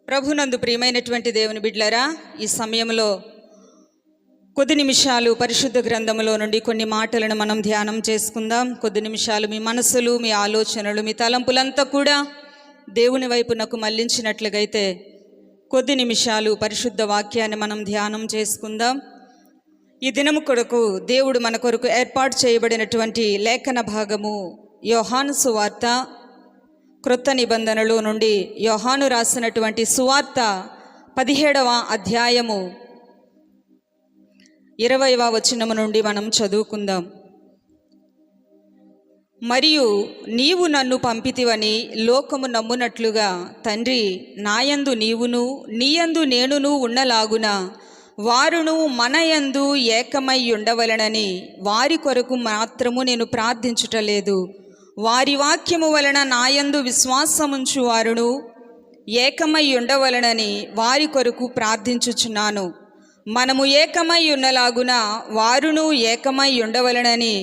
ప్రభునందు ప్రియమైనటువంటి దేవుని బిడ్డలారా, ఈ సమయంలో కొద్ది నిమిషాలు పరిశుద్ధ గ్రంథములో నుండి కొన్ని మాటలను మనం ధ్యానం చేసుకుందాం. కొద్ది నిమిషాలు మీ మనసులు, మీ ఆలోచనలు, మీ తలంపులంతా కూడా దేవుని వైపునకు మళ్లించినట్లుగైతే కొద్ది నిమిషాలు పరిశుద్ధ వాక్యాన్ని మనం ధ్యానం చేసుకుందాం. ఈ దినము కొరకు దేవుడు మన కొరకు ఏర్పాటు చేయబడినటువంటి లేఖన భాగము యోహాను సువార్త, క్రొత్త నిబంధనలో నుండి యోహాను రాసినటువంటి సువార్త 17వ అధ్యాయము 20వ వచనము నుండి మనం చదువుకుందాం. మరియు నీవు నన్ను పంపితివని లోకము నమ్మునట్లుగా తండ్రి, నాయందు నీవును నీయందు నేనును ఉన్నలాగున వారును మనయందు ఏకమై ఉండవలనని వారి కొరకు మాత్రము నేను ప్రార్థించుటలేదు. వారి వాక్యము వలన నాయందు విశ్వాసముంచు వారును ఏకమై ఉండవలనని వారి కొరకు ప్రార్థించుచున్నాను. మనము ఏకమై ఉన్నలాగున వారును ఏకమై ఉండవలనని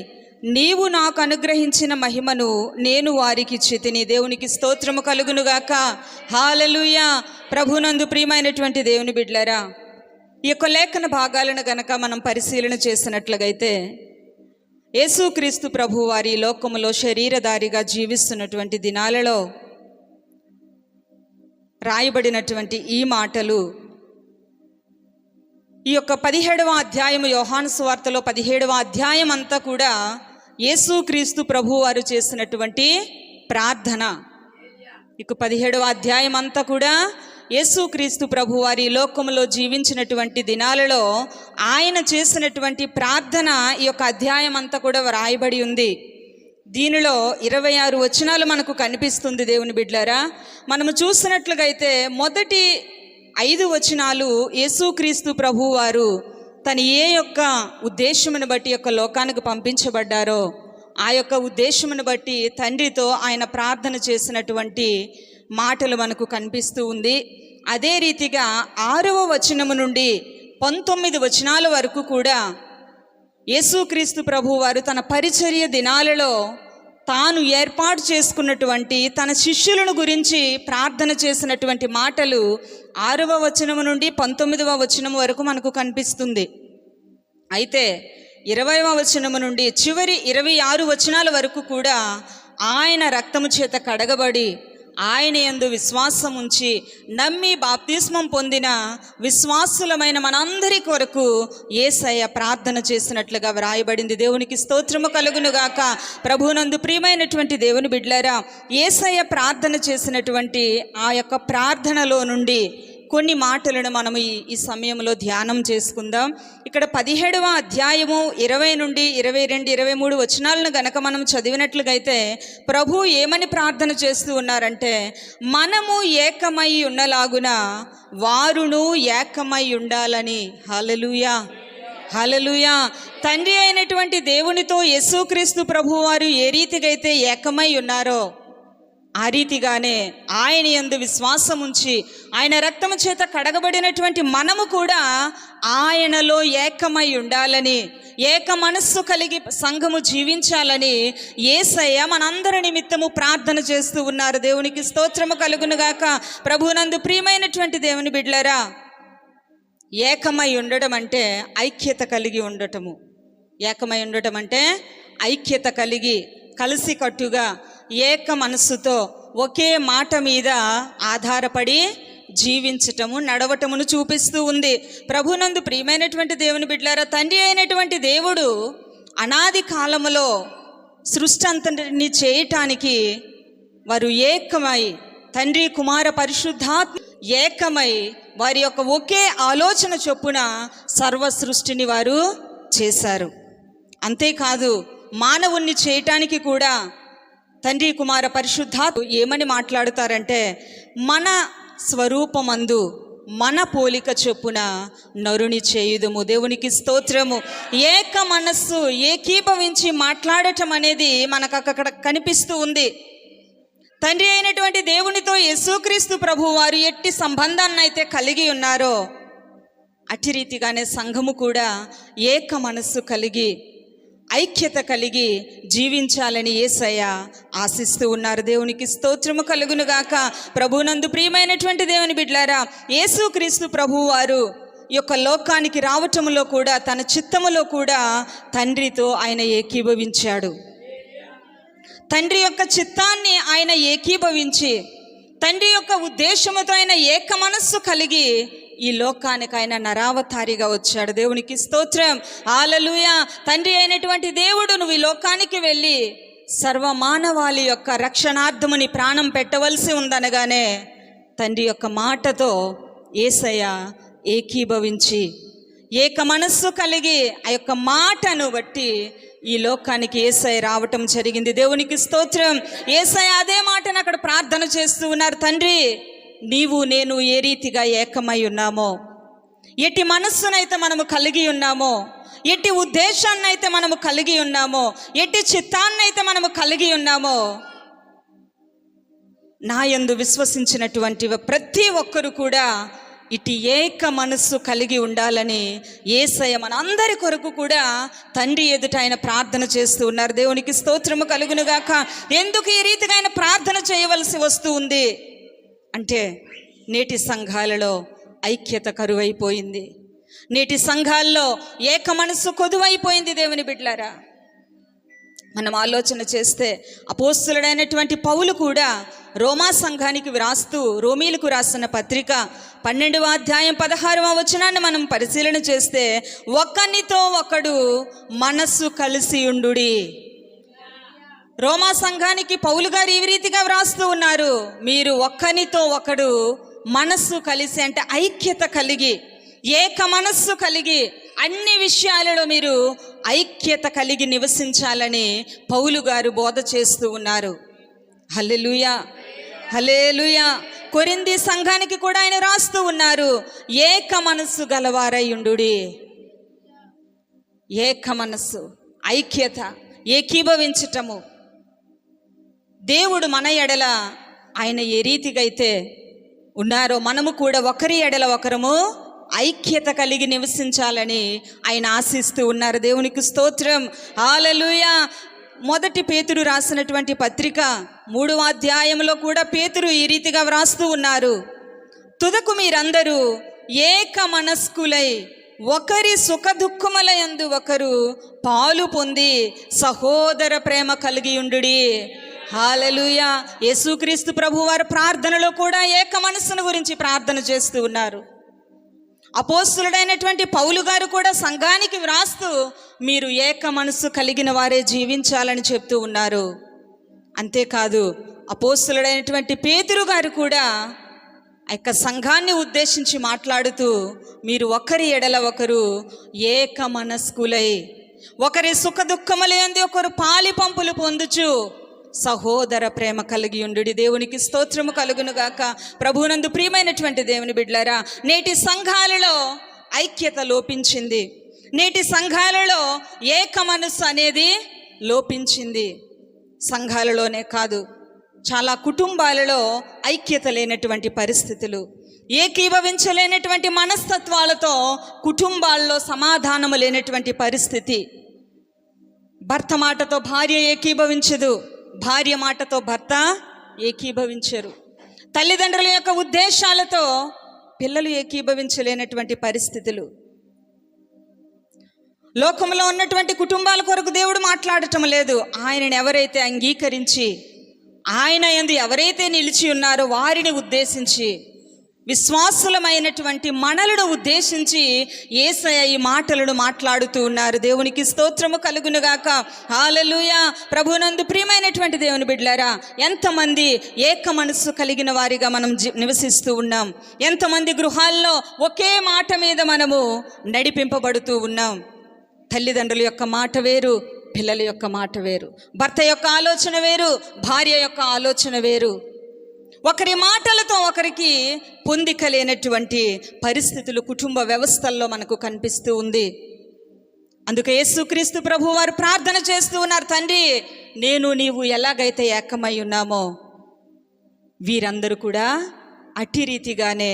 నీవు నాకు అనుగ్రహించిన మహిమను నేను వారికి ఇచ్చితిని. దేవునికి స్తోత్రము కలుగునుగాక. హల్లెలూయా. ప్రభునందు ప్రియమైనటువంటి దేవుని బిడ్డలారా, ఈ యొక్క లేఖన భాగాలను గనక మనం పరిశీలన చేసినట్లుగైతే యేసుక్రీస్తు ప్రభు వారి లోకములో శరీరధారిగా జీవిస్తున్నటువంటి దినాలలో రాయబడినటువంటి ఈ మాటలు ఈ యొక్క 17వ అధ్యాయం యోహాను సువార్తలో 17వ అధ్యాయం అంతా కూడా యేసుక్రీస్తు ప్రభు వారు చేసినటువంటి ప్రార్థన. ఇక 17వ అధ్యాయం అంతా కూడా యేసుక్రీస్తు ప్రభు వారి లోకములో జీవించినటువంటి దినాలలో ఆయన చేసినటువంటి ప్రార్థన ఈ యొక్క అధ్యాయం అంతా కూడా వ్రాయబడి ఉంది. దీనిలో 26 వచనాలు మనకు కనిపిస్తుంది. దేవుని బిడ్డలారా, మనము చూసినట్లుగా అయితే మొదటి 5 వచనాలు యేసుక్రీస్తు ప్రభు వారు తన ఏ యొక్క ఉద్దేశమును బట్టి యొక్క లోకానికి పంపించబడ్డారో ఆ యొక్క ఉద్దేశమును బట్టి తండ్రితో ఆయన ప్రార్థన చేసినటువంటి మాటలు మనకు కనిపిస్తూ ఉంది. అదే రీతిగా 6వ వచనము నుండి 19 వచనాల వరకు కూడా యేసుక్రీస్తు ప్రభు వారు తన పరిచర్య దినాలలో తాను ఏర్పాటు చేసుకున్నటువంటి తన శిష్యులను గురించి ప్రార్థన చేసినటువంటి మాటలు 6వ వచనము నుండి 19వ వచనం వరకు మనకు కనిపిస్తుంది. అయితే 20వ వచనము నుండి చివరి 26 వచనాల వరకు కూడా ఆయన రక్తము చేత కడగబడి ఆయన యందు విశ్వాసం ఉంచి నమ్మి బాప్తిస్మం పొందిన విశ్వాసులమైన మనందరి కొరకు యేసయ్య ప్రార్థన చేసినట్లుగా వ్రాయబడింది. దేవునికి స్తోత్రము కలుగునుగాక. ప్రభువునందు ప్రియమైనటువంటి దేవుని బిడ్డలారా, యేసయ్య ప్రార్థన చేసినటువంటి ఆ యొక్క ప్రార్థనలో నుండి కొన్ని మాటలను మనం ఈ సమయంలో ధ్యానం చేసుకుందాం. ఇక్కడ 17వ అధ్యాయము 20 నుండి 22, 23 వచనాలను గనక మనం చదివినట్లుగైతే ప్రభు ఏమని ప్రార్థన చేస్తూ ఉన్నారంటే, మనము ఏకమై ఉన్నలాగున వారును ఏకమై ఉండాలని. హల్లెలూయా, హల్లెలూయా. తండ్రి అయినటువంటి దేవునితో యేసుక్రీస్తు ప్రభు వారు ఏ రీతిగా అయితే ఏకమై ఉన్నారో ఆ రీతిగానే ఆయన యందు విశ్వాసం ఉంచి ఆయన రక్తము చేత కడగబడినటువంటి మనము కూడా ఆయనలో ఏకమై ఉండాలని, ఏక మనస్సు కలిగి సంఘము జీవించాలని యేసయ్య మనందరి నిమిత్తము ప్రార్థన చేస్తూ ఉన్నారు. దేవునికి స్తోత్రము కలుగునుగాక. ప్రభువునందు ప్రియమైనటువంటి దేవుని బిడ్డలారా, ఏకమై ఉండడం అంటే ఐక్యత కలిగి ఉండటము. ఏకమై ఉండటం అంటే ఐక్యత కలిగి కలిసికట్టుగా ఏక మనస్సుతో ఒకే మాట మీద ఆధారపడి జీవించటము, నడవటమును చూపిస్తూ ఉంది. ప్రభునందు ప్రియమైనటువంటి దేవుని బిడ్డలారా, తండ్రి అయినటువంటి దేవుడు అనాది కాలములో సృష్టి అంతటిని చేయటానికి వారు ఏకమై, తండ్రి కుమార పరిశుద్ధాత్మ ఏకమై వారి యొక్క ఒకే ఆలోచన చొప్పున సర్వ సృష్టిని వారు చేశారు. అంతేకాదు, మానవుణ్ణి చేయటానికి కూడా తండ్రి కుమార పరిశుద్ధాత్మ ఏమని మాట్లాడుతారంటే, మన స్వరూపమందు మన పోలిక చొప్పున నరుని చేయుదుము. దేవునికి స్తోత్రము. ఏక మనస్సు ఏకీభవించి మాట్లాడటం అనేది మనకు అక్కడ కనిపిస్తూ ఉంది. తండ్రి అయినటువంటి దేవునితో యేసుక్రీస్తు ప్రభు వారు ఎట్టి సంబంధాన్ని అయితే కలిగి ఉన్నారో అట్టి రీతిగానే సంఘము కూడా ఏక మనస్సు కలిగి ఐక్యత కలిగి జీవించాలని యేసయ్య ఆశిస్తూ ఉన్నారు. దేవునికి స్తోత్రము కలుగును గాక. ప్రభువునందు ప్రియమైనటువంటి దేవుని బిడ్డలారా, యేసుక్రీస్తు ప్రభువు వారు ఈ యొక్క లోకానికి రావటములో కూడా తన చిత్తములో కూడా తండ్రితో ఆయన ఏకీభవించాడు. తండ్రి యొక్క చిత్తాన్ని ఆయన ఏకీభవించి తండ్రి యొక్క ఉద్దేశముతో ఆయన ఏక మనస్సు కలిగి ఈ లోకానికి ఆయన నరావతారిగా వచ్చాడు. దేవునికి స్తోత్రం, హల్లెలూయా. తండ్రి అయినటువంటి దేవుడు నువ్వు ఈ లోకానికి వెళ్ళి సర్వమానవాళి యొక్క రక్షణార్థముని ప్రాణం పెట్టవలసి ఉందనగానే తండ్రి యొక్క మాటతో యేసయ్య ఏకీభవించి ఏక మనస్సు కలిగి ఆ యొక్క మాటను బట్టి ఈ లోకానికి యేసయ్య రావటం జరిగింది. దేవునికి స్తోత్రం. యేసయ్య అదే మాటను అక్కడ ప్రార్థన చేస్తూ ఉన్నారు. తండ్రి, నీవు నేను ఏ రీతిగా ఏకమై ఉన్నామో, ఎట్టి మనస్సునైతే మనము కలిగి ఉన్నామో, ఎట్టి ఉద్దేశాన్నైతే మనము కలిగి ఉన్నామో, ఎట్టి చిత్తాన్నైతే మనము కలిగి ఉన్నామో, నా యందు విశ్వసించినటువంటి ప్రతి ఒక్కరు కూడా ఇటు ఏక మనస్సు కలిగి ఉండాలని యేసయ్య మన అందరి కొరకు కూడా తండ్రి ఎదుట ఆయన ప్రార్థన చేస్తూ ఉన్నారు. దేవునికి స్తోత్రము కలుగునుగాక. ఎందుకు ఈ రీతిగా ఆయన ప్రార్థన చేయవలసి వస్తూ ఉంది అంటే, నేటి సంఘాలలో ఐక్యత కరువైపోయింది. నేటి సంఘాల్లో ఏక మనస్సు కొదువైపోయింది. దేవుని బిడ్డలారా, మనం ఆలోచన చేస్తే అపోస్తలుడైనటువంటి పౌలు కూడా రోమా సంఘానికి వ్రాస్తూ రోమీలకు రాసిన పత్రిక 12వ అధ్యాయం 16వ వచనాన్ని మనం పరిశీలన చేస్తే, ఒకనితో ఒకడు మనస్సు కలిసి ఉండుడి. రోమా సంఘానికి పౌలు గారు ఈ రీతిగా వ్రాస్తూ ఉన్నారు, మీరు ఒక్కనితో ఒకడు మనస్సు కలిసి, అంటే ఐక్యత కలిగి ఏక మనస్సు కలిగి అన్ని విషయాలలో మీరు ఐక్యత కలిగి నివసించాలని పౌలు గారు బోధ చేస్తూ ఉన్నారు. హల్లెలూయా, హల్లెలూయా. కొరింథీ సంఘానికి కూడా ఆయన రాస్తూ ఉన్నారు, ఏక మనస్సు గలవారై ఉండుడి. ఏక మనస్సు, ఐక్యత, ఏకీభవించటము. దేవుడు మన ఎడల ఆయన ఏ రీతిగా అయితే ఉన్నారో మనము కూడా ఒకరి ఎడల ఒకరము ఐక్యత కలిగి నివసించాలని ఆయన ఆశిస్తూ ఉన్నారు. దేవునికి స్తోత్రం, హల్లెలూయా. మొదటి పేతురు రాసినటువంటి పత్రిక 3వ అధ్యాయంలో కూడా పేతురు ఈ రీతిగా వ్రాస్తూ ఉన్నారు, తుదకు మీరందరూ ఏక మనస్కులై ఒకరి సుఖ దుఃఖముల యందు ఒకరు పాలు పొంది సహోదర ప్రేమ కలిగి ఉండుడి. హల్లెలూయా. యేసుక్రీస్తు ప్రభు వారి ప్రార్థనలో కూడా ఏక మనస్సును గురించి ప్రార్థన చేస్తూ ఉన్నారు. అపోస్తలుడైనటువంటి పౌలు గారు కూడా సంఘానికి వ్రాస్తూ మీరు ఏక మనస్సు కలిగిన వారే జీవించాలని చెప్తూ ఉన్నారు. అంతేకాదు, అపోస్తలుడైనటువంటి పేతురు గారు కూడా ఆ యొక్క సంఘాన్ని ఉద్దేశించి మాట్లాడుతూ మీరు ఒకరి ఎడల ఒకరు ఏక మనస్కులై ఒకరి సుఖ దుఃఖముల యందు ఒకరు పాలి పంపులు పొందుచు సహోదర ప్రేమ కలిగి ఉండుడి. దేవునికి స్తోత్రము కలుగునుగాక. ప్రభువునందు ప్రియమైనటువంటి దేవుని బిడ్డలారా, నేటి సంఘాలలో ఐక్యత లోపించింది. నేటి సంఘాలలో ఏక మనస్సు అనేది లోపించింది. సంఘాలలోనే కాదు, చాలా కుటుంబాలలో ఐక్యత లేనటువంటి పరిస్థితులు, ఏకీభవించలేనటువంటి మనస్తత్వాలతో కుటుంబాల్లో సమాధానము లేనటువంటి పరిస్థితి. భర్త మాటతో భార్య ఏకీభవించదు, భార్య మాటతో భర్త ఏకీభవించరు. తల్లిదండ్రుల యొక్క ఉద్దేశాలతో పిల్లలు ఏకీభవించలేనటువంటి పరిస్థితులు. లోకంలో ఉన్నటువంటి కుటుంబాల కొరకు దేవుడు మాట్లాడటం లేదు. ఆయనను ఎవరైతే అంగీకరించి ఆయన యందు ఎవరైతే నిలిచి ఉన్నారో వారిని ఉద్దేశించి, విశ్వాసులమైనటువంటి మనలను ఉద్దేశించి యేసయ్య ఈ మాటలను మాట్లాడుతూ ఉన్నారు. దేవునికి స్తోత్రము కలుగునుగాక. హల్లెలూయా. ప్రభువునందు ప్రియమైనటువంటి దేవుని బిడ్డలారా, ఎంతమంది ఏక మనస్సు కలిగిన వారిగా మనం నివసిస్తూ ఉన్నాం. ఎంతమంది గృహాల్లో ఒకే మాట మీద మనము నడిపింపబడుతూ ఉన్నాం. తల్లిదండ్రుల యొక్క మాట వేరు, పిల్లల యొక్క మాట వేరు, భర్త యొక్క ఆలోచన వేరు, భార్య యొక్క ఆలోచన వేరు. ఒకరి మాటలతో ఒకరికి పొందిక లేనటువంటి పరిస్థితులు కుటుంబ వ్యవస్థల్లో మనకు కనిపిస్తూ ఉంది. అందుకే యేసుక్రీస్తు ప్రభు వారు ప్రార్థన చేస్తూ ఉన్నారు, తండ్రి, నేను నీవు ఎలాగైతే ఏకమై ఉన్నామో వీరందరూ కూడా అట్టి రీతిగానే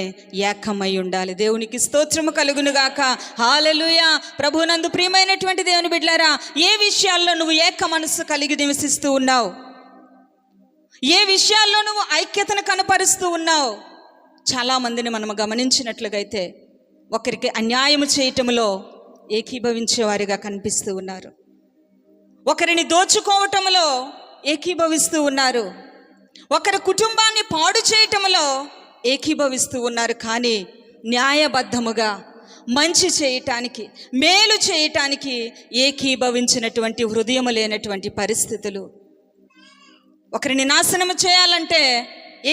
ఏకమై ఉండాలి. దేవునికి స్తోత్రము కలుగును గాక. హల్లెలూయా. ప్రభునందు ప్రియమైనటువంటి దేవుని బిడ్డలారా, ఏ విషయాల్లో నువ్వు ఏక మనస్సు కలిగి నివసిస్తూ ఉన్నావు? ఏ విషయాల్లో నువ్వు ఐక్యతను కనపరుస్తూ ఉన్నావు? చాలామందిని మనం గమనించినట్లుగా అయితే ఒకరికి అన్యాయము చేయటంలో ఏకీభవించేవారిగా కనిపిస్తూ ఉన్నారు. ఒకరిని దోచుకోవటంలో ఏకీభవిస్తూ ఉన్నారు. ఒకరి కుటుంబాన్ని పాడు చేయటంలో ఏకీభవిస్తూ ఉన్నారు. కానీ న్యాయబద్ధముగా మంచి చేయటానికి, మేలు చేయటానికి ఏకీభవించినటువంటి హృదయము లేనటువంటి పరిస్థితులు. ఒకరిని నాశనము చేయాలంటే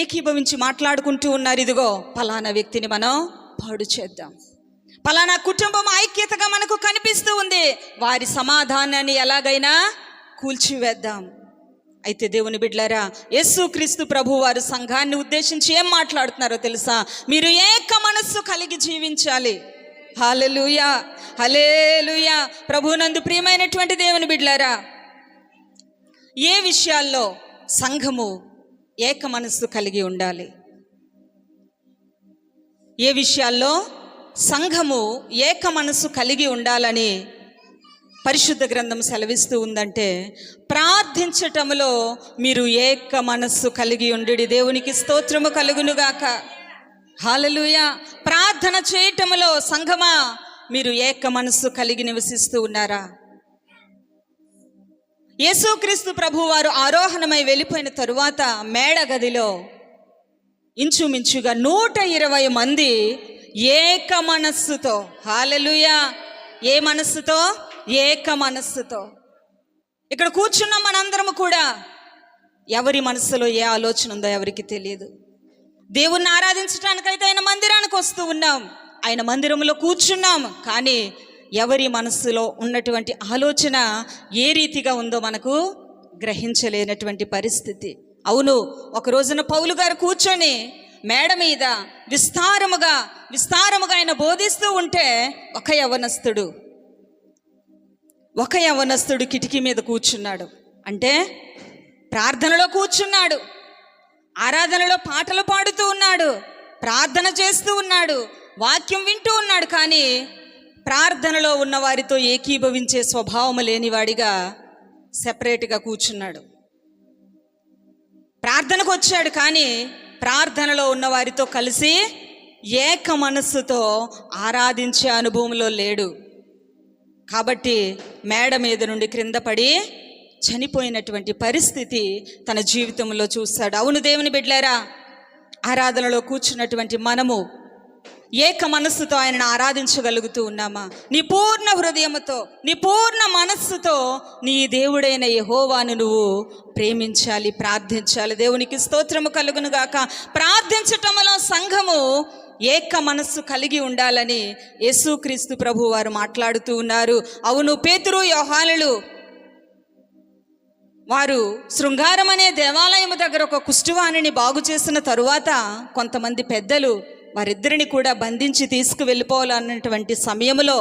ఏకీభవించి మాట్లాడుకుంటూ ఉన్నారు. ఇదిగో పలానా వ్యక్తిని మనం పాడు చేద్దాం, పలానా కుటుంబం ఐక్యతగా మనకు కనిపిస్తూ ఉంది, వారి సమాధానాన్ని ఎలాగైనా కూల్చివేద్దాం. అయితే దేవుని బిడ్డలారా, యేసుక్రీస్తు ప్రభు వారు సంఘాన్ని ఉద్దేశించి ఏం మాట్లాడుతున్నారో తెలుసా? మీరు ఏక మనస్సు కలిగి జీవించాలి. హల్లెలూయా, హల్లెలూయా. ప్రభువునందు ప్రియమైనటువంటి దేవుని బిడ్డలారా, ఏ విషయాల్లో సంఘము ఏక మనస్సు కలిగి ఉండాలి? ఏ విషయాల్లో సంఘము ఏక మనస్సు కలిగి ఉండాలని పరిశుద్ధ గ్రంథం సెలవిస్తూ ఉందంటే, ప్రార్థించటంలో మీరు ఏక మనస్సు కలిగి ఉండి. దేవునికి స్తోత్రము కలుగునుగాక. హల్లెలూయా. ప్రార్థన చేయటంలో సంఘమా మీరు ఏక మనస్సు కలిగి నివసిస్తూ ఉన్నారా? యేసుక్రీస్తు ప్రభు వారు ఆరోహణమై వెళ్ళిపోయిన తరువాత మేడ గదిలో ఇంచుమించుగా 120 మంది ఏక మనస్సుతో, హల్లెలూయా, ఏ మనస్సుతో? ఏక మనస్సుతో. ఇక్కడ కూర్చున్న మనందరము కూడా ఎవరి మనస్సులో ఏ ఆలోచన ఉందో ఎవరికి తెలియదు. దేవుణ్ణి ఆరాధించడానికైతే ఆయన మందిరానికి వస్తూ ఉన్నాం, ఆయన మందిరంలో కూర్చున్నాం. కానీ ఎవరి మనస్సులో ఉన్నటువంటి ఆలోచన ఏ రీతిగా ఉందో మనకు గ్రహించలేనటువంటి పరిస్థితి. అవును, ఒక రోజున పౌలు గారు కూర్చొని మేడ మీద విస్తారముగా ఆయన బోధిస్తూ ఉంటే ఒక యవనస్తుడు కిటికీ మీద కూర్చున్నాడు. అంటే ప్రార్థనలో కూర్చున్నాడు, ఆరాధనలో పాటలు పాడుతూ ఉన్నాడు, ప్రార్థన చేస్తూ ఉన్నాడు, వాక్యం వింటూ ఉన్నాడు. కానీ ప్రార్థనలో ఉన్న వారితో ఏకీభవించే స్వభావం లేనివాడిగా సెపరేట్గా కూర్చున్నాడు. ప్రార్థనకు వచ్చాడు, కానీ ప్రార్థనలో ఉన్న వారితో కలిసి ఏక మనస్సుతో ఆరాధించే అనుభవంలో లేడు. కాబట్టి మేడ మీద నుండి క్రింద పడి చనిపోయినటువంటి పరిస్థితి తన జీవితంలో చూస్తాడు. అవును దేవుని బిడ్డలారా, ఆరాధనలో కూర్చున్నటువంటి మనము ఏక మనస్సుతో ఆయనను ఆరాధించగలుగుతూ ఉన్నామా? నీ పూర్ణ హృదయముతో, నీ పూర్ణ మనస్సుతో నీ దేవుడైన యెహోవాను నువ్వు ప్రేమించాలి, ప్రార్థించాలి. దేవునికి స్తోత్రము కలుగును గాక. ప్రార్థించటంలో సంఘము ఏక మనస్సు కలిగి ఉండాలని యేసుక్రీస్తు ప్రభు వారు మాట్లాడుతూ ఉన్నారు. అవును, పేతురు యోహానులు వారు శృంగారం అనే దేవాలయము దగ్గర ఒక కుష్ఠవాణిని బాగు చేసిన తరువాత కొంతమంది పెద్దలు వారిద్దరిని కూడా బంధించి తీసుకువెళ్ళిపోవాలన్నటువంటి సమయంలో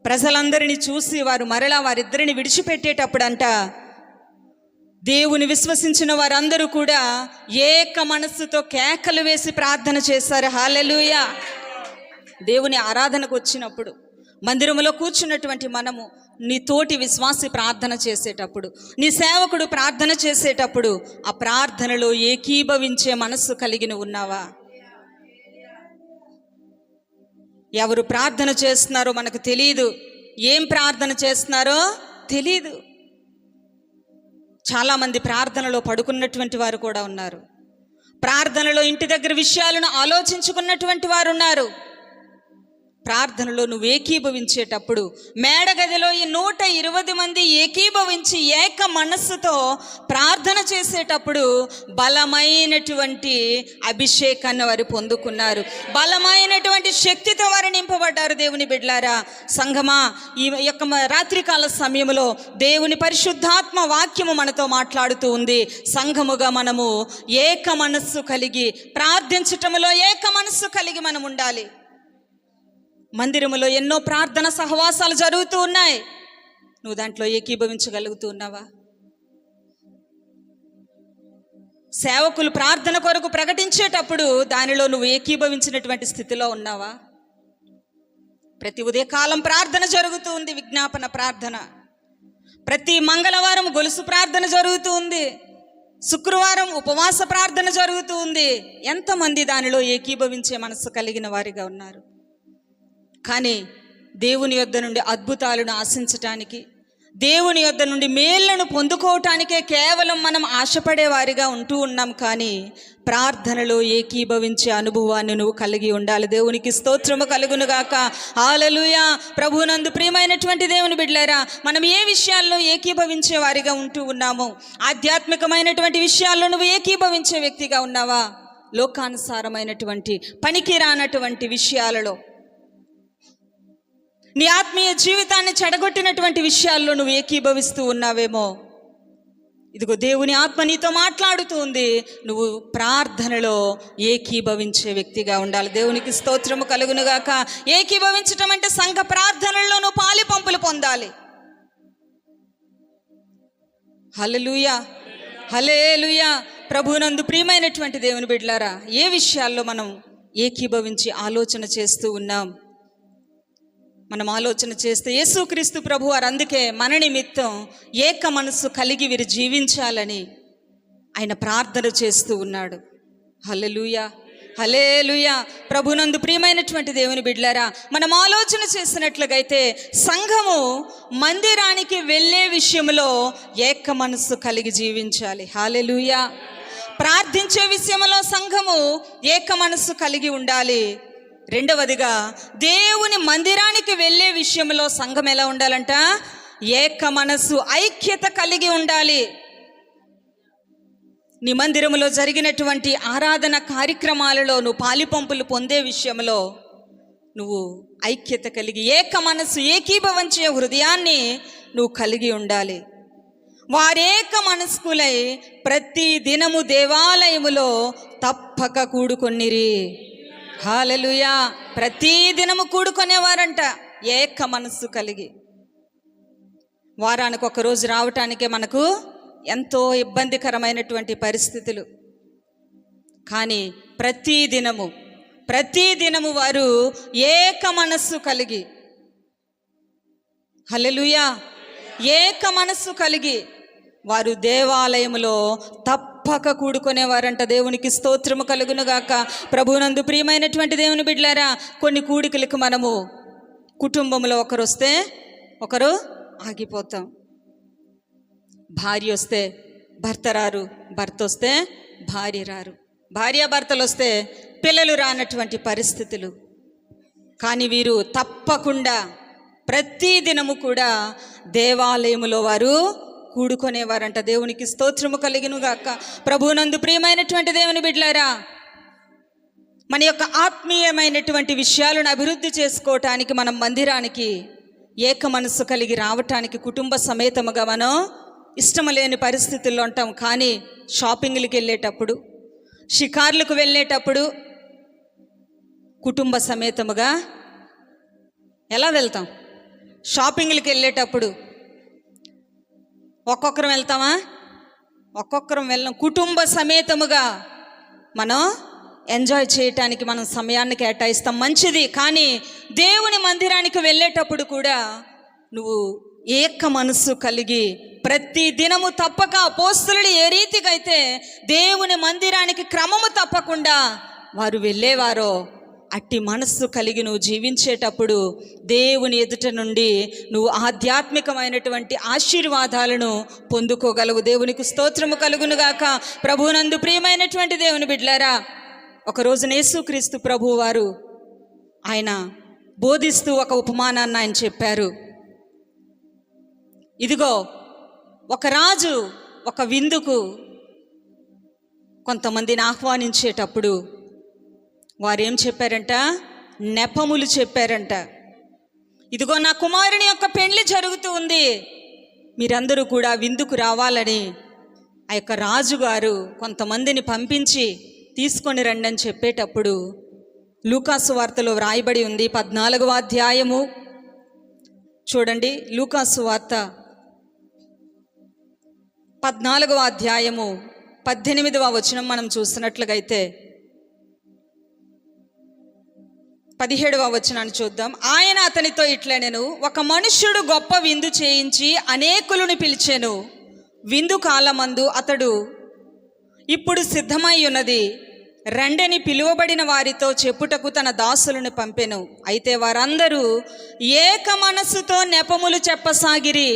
ప్రజలందరినీ చూసి వారు మరలా వారిద్దరిని విడిచిపెట్టేటప్పుడంట దేవుని విశ్వసించిన వారందరూ కూడా ఏక మనస్సుతో కేకలు వేసి ప్రార్థన చేశారు. హల్లెలూయా. దేవుని ఆరాధనకు వచ్చినప్పుడు, మందిరంలో కూర్చున్నటువంటి మనము నీ తోటి విశ్వాసి ప్రార్థన చేసేటప్పుడు, నీ సేవకుడు ప్రార్థన చేసేటప్పుడు ఆ ప్రార్థనలో ఏకీభవించే మనస్సు కలిగిన ఉన్నావా? ఎవరు ప్రార్థన చేస్తున్నారో మనకు తెలియదు, ఏం ప్రార్థన చేస్తున్నారో తెలియదు. చాలామంది ప్రార్థనలో పడుకున్నటువంటి వారు కూడా ఉన్నారు. ప్రార్థనలో ఇంటి దగ్గర విషయాలను ఆలోచించుకున్నటువంటి వారు ఉన్నారు. ప్రార్థనలో నువ్వు ఏకీభవించేటప్పుడు మేడగదిలో ఈ 120 మంది ఏకీభవించి ఏక మనస్సుతో ప్రార్థన చేసేటప్పుడు బలమైనటువంటి అభిషేకాన్ని వారు పొందుకున్నారు, బలమైనటువంటి శక్తితో వారు నింపబడ్డారు. దేవుని బిడ్డలారా, సంఘమా, ఈ యొక్క రాత్రికాల సమయంలో దేవుని పరిశుద్ధాత్మ వాక్యము మనతో మాట్లాడుతూ ఉంది. సంఘముగా మనము ఏక మనస్సు కలిగి ప్రార్థించటంలో ఏక మనస్సు కలిగి మనం ఉండాలి. మందిరములో ఎన్నో ప్రార్థన సహవాసాలు జరుగుతూ ఉన్నాయి. నువ్వు దాంట్లో ఏకీభవించగలుగుతూ ఉన్నావా? సేవకులు ప్రార్థన కొరకు ప్రకటించేటప్పుడు దానిలో నువ్వు ఏకీభవించినటువంటి స్థితిలో ఉన్నావా? ప్రతి ఉదయకాలం ప్రార్థన జరుగుతూ ఉంది, విజ్ఞాపన ప్రార్థన. ప్రతి మంగళవారం గొలుసు ప్రార్థన జరుగుతూ ఉంది, శుక్రవారం ఉపవాస ప్రార్థన జరుగుతూ ఉంది. ఎంతమంది దానిలో ఏకీభవించే మనసు కలిగిన వారిగా ఉన్నారు? కానీ దేవుని యొద్ద నుండి అద్భుతాలను ఆశించటానికి, దేవుని యొద్ద నుండి మేళ్లను పొందుకోవటానికే కేవలం మనం ఆశపడే వారిగా ఉంటూ ఉన్నాం. కానీ ప్రార్థనలో ఏకీభవించే అనుభవాన్ని నువ్వు కలిగి ఉండాలి. దేవునికి స్తోత్రము కలుగునుగాక. హల్లెలూయా. ప్రభువునందు ప్రియమైనటువంటి దేవుని బిడ్డలారా, మనం ఏ విషయాల్లో ఏకీభవించే వారిగా ఉంటూ ఉన్నామో, ఆధ్యాత్మికమైనటువంటి విషయాల్లో నువ్వు ఏకీభవించే వ్యక్తిగా ఉన్నావా? లోకానుసారమైనటువంటి పనికి రానటువంటి విషయాలలో, నీ ఆత్మీయ జీవితాన్ని చెడగొట్టినటువంటి విషయాల్లో నువ్వు ఏకీభవిస్తూ ఉన్నావేమో. ఇదిగో దేవుని ఆత్మ నీతో మాట్లాడుతూ ఉంది. నువ్వు ప్రార్థనలో ఏకీభవించే వ్యక్తిగా ఉండాలి. దేవునికి స్తోత్రము కలుగునుగాక. ఏకీభవించటం అంటే సంఘ ప్రార్థనల్లో నువ్వు పాలి పంపులు పొందాలి. హల్లెలూయా, హల్లెలూయా. ప్రభువునందు ప్రియమైనటువంటి దేవుని బిడ్డలారా, ఏ విషయాల్లో మనం ఏకీభవించి ఆలోచన చేస్తూ ఉన్నాం? మనం ఆలోచన చేస్తే యేసుక్రీస్తు ప్రభు వారు అందుకే మన నిమిత్తం ఏక మనస్సు కలిగి వీరు జీవించాలని ఆయన ప్రార్థన చేస్తూ ఉన్నాడు. హల్లెలూయా, హల్లెలూయా. ప్రభునందు ప్రియమైనటువంటి దేవుని బిడ్డలారా, మనం ఆలోచన చేసినట్లుగైతే సంఘము మందిరానికి వెళ్ళే విషయంలో ఏక మనస్సు కలిగి జీవించాలి. హల్లెలూయా. ప్రార్థించే విషయంలో సంఘము ఏక మనస్సు కలిగి ఉండాలి. రెండవదిగా దేవుని మందిరానికి వెళ్ళే విషయంలో సంఘం ఎలా ఉండాలంట? ఏక మనస్సు, ఐక్యత కలిగి ఉండాలి. నీ మందిరములో జరిగినటువంటి ఆరాధన కార్యక్రమాలలో నువ్వు పాలిపంపులు పొందే విషయంలో నువ్వు ఐక్యత కలిగి ఏక మనస్సు, ఏకీభవించే హృదయాన్ని నువ్వు కలిగి ఉండాలి. వారేక మనస్కులై ప్రతి దినము దేవాలయములో తప్పక కూడుకొనిరి. హల్లెలూయా. ప్రతి దినము కూడుకునేవారంట ఏక మనస్సు కలిగి. వారానికి ఒక రోజు రావటానికే మనకు ఎంతో ఇబ్బందికరమైనటువంటి పరిస్థితులు. కానీ ప్రతి దినము వారు ఏక మనస్సు కలిగి, హల్లెలూయా, ఏక మనస్సు కలిగి వారు దేవాలయములో తప్పక కూడుకునేవారంట. దేవునికి స్తోత్రము కలుగునుగాక. ప్రభువునందు ప్రియమైనటువంటి దేవుని బిడ్డలారా, కొన్ని కూడికలకు మనము కుటుంబంలో ఒకరు వస్తే ఒకరు ఆగిపోతాం. భార్య వస్తే భర్త రారు, భర్త వస్తే భార్య రారు, భార్యాభర్తలు వస్తే పిల్లలు రానటువంటి పరిస్థితులు. కానీ వీరు తప్పకుండా ప్రతి దినము కూడా దేవాలయములో వారు కూడుకునేవారంట. దేవునికి స్తోత్రము కలిగినుగాక. ప్రభువునందు ప్రియమైనటువంటి దేవుని బిడ్డలారా, మన యొక్క ఆత్మీయమైనటువంటి విషయాలను అభివృద్ధి చేసుకోవటానికి మనం మందిరానికి ఏక మనస్సు కలిగి రావటానికి కుటుంబ సమేతముగా మనం ఇష్టం లేని పరిస్థితుల్లో ఉంటాం. కానీ షాపింగ్లకు వెళ్ళేటప్పుడు, షికార్లకు వెళ్ళేటప్పుడు కుటుంబ సమేతముగా ఎలా వెళ్తాం? షాపింగ్లకు వెళ్ళేటప్పుడు ఒక్కొక్కరం వెళ్తామా? ఒక్కొక్కరం వెళ్ళం. కుటుంబ సమేతముగా మనం ఎంజాయ్ చేయటానికి మనం సమయాన్ని కేటాయిస్తాం, మంచిది. కానీ దేవుని మందిరానికి వెళ్ళేటప్పుడు కూడా నువ్వు ఏక మనస్సు కలిగి ప్రతి దినము తప్పక, అపోస్తలులు ఏ రీతిగా అయితే దేవుని మందిరానికి క్రమము తప్పకుండా వారు వెళ్ళేవారో అట్టి మనస్సు కలిగి నువ్వు జీవించేటప్పుడు దేవుని ఎదుట నుండి నువ్వు ఆధ్యాత్మికమైనటువంటి ఆశీర్వాదాలను పొందుకోగలవు. దేవునికి స్తోత్రము కలుగునుగాక. ప్రభువునందు ప్రియమైనటువంటి దేవుని బిడ్డలారా, ఒకరోజు యేసుక్రీస్తు ప్రభువు వారు ఆయన బోధిస్తూ ఒక ఉపమానాన్ని ఆయన చెప్పారు. ఇదిగో, ఒక రాజు ఒక విందుకు కొంతమందిని ఆహ్వానించేటప్పుడు వారేం చెప్పారంట? నెపములు చెప్పారంట. ఇదిగో, నా కుమారుని యొక్క పెండ్లి జరుగుతూ ఉంది, మీరందరూ కూడా విందుకు రావాలని ఆ యొక్క రాజుగారు కొంతమందిని పంపించి తీసుకొని రండి అని చెప్పేటప్పుడు లూకాసు వార్తలో వ్రాయబడి ఉంది, 14వ అధ్యాయము చూడండి. లూకాసు వార్త 14వ అధ్యాయము 18వ వచనం మనం చూసినట్లుగైతే 17వ వచనాన్ని చూద్దాం. ఆయన అతనితో ఇట్లనెను, ఒక మనుష్యుడు గొప్ప విందు చేయించి అనేకులను పిలిచెను. విందు కాలమందు అతడు, ఇప్పుడు సిద్ధమై ఉన్నది, రండని పిలువబడిన వారితో చెప్పుటకు తన దాసులను పంపెను. అయితే వారందరూ ఏక మనస్సుతో నెపములు చెప్పసాగిరి.